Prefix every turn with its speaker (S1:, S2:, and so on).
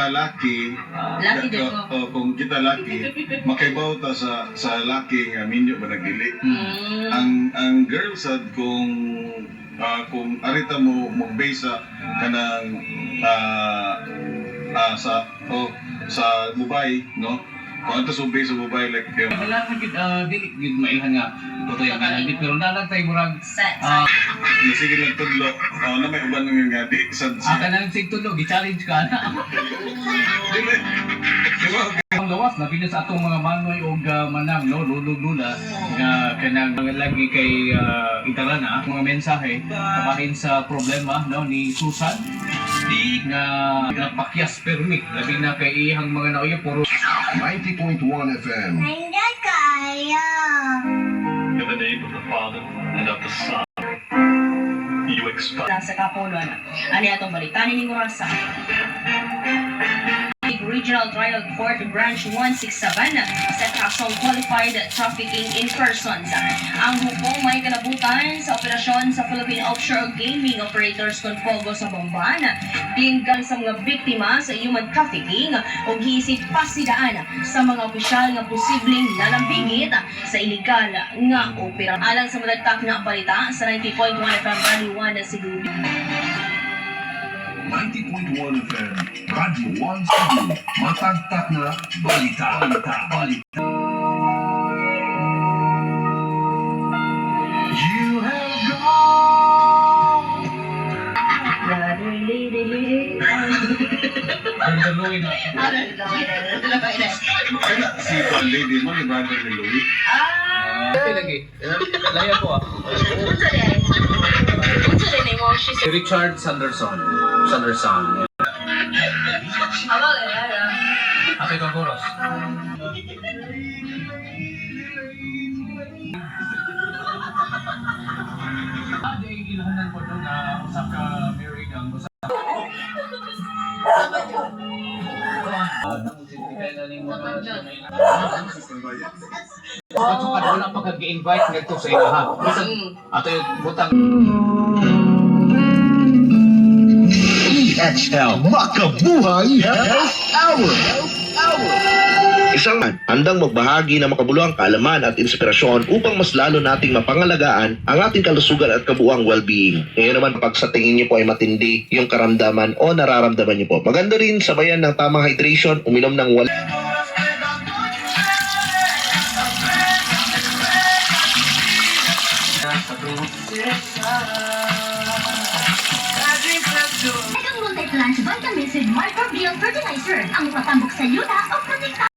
S1: kita laki,
S2: Laki din ko.
S1: kung kita laki, makaibaw ta sa laki nga minyo ba nagdili. Ang girl sad kung arita mo mag-base sa kanang sa Mubay, no? Kung ito sa base sa Mubay, like
S3: Wala sa di maihan nga totoo yung kanan pero nalatay murag
S1: sige lang tudlo, na may uban nga di sad siya.
S3: kanang sig tulog i-challenge ka na.
S1: Dili. Diba?
S3: Ang lawas na sa atong mga manoy o manang no lulog-lula nga kanang mga lagi kay itarana mga mensahe kabahin sa problema no ni Susan nga napakyas permit labi na kay ihang mga nauyo puro
S4: 90.1 FM.
S5: Hindi kaya.
S6: In the name of the Father, and of the Son, you expect.
S2: Sa Kapolon. Ano atong balitanin ni Murasa? Regional Trial Court Branch 167 sa kasong qualified trafficking in persons. Ang hukom may kanabutan sa operasyon sa Philippine Offshore Gaming Operators Confogo sa Bamban. Tinggal sa mga biktima sa human trafficking o giisip pasidaan sa mga opisyal nga posibleng nalambingit sa illegal nga opera. Alang sa madagtak na balita sa 90.1 FM Rally 1 na Cebu.
S4: 90.1 FM. Radio 1 Cebu. Matagtak na balita. You have gone.
S3: ang daloy na
S1: Kaya si lady mo, ni brother ni Louie.
S3: lagi laya ko si Richard Sanderson Ate Kagoros. Ada yung ilahanan ko doon na usap ka married ang usap. At saka wala pa kag-invite nito sa ilaha. Ato yung butang.
S4: EXL Makabuhay Health Hour.
S7: Isang man, handang magbahagi ng makabuluhang kaalaman at inspirasyon upang mas lalo nating mapangalagaan ang ating kalusugan at kabuuang well-being. Ngayon naman, pag sa tingin niyo po ay matindi yung karamdaman o nararamdaman niyo po, maganda rin sabayan ng tamang hydration, uminom ng
S5: Itong multi-plant vitamins with microbial fertilizer ang matambok sa yuta o protekta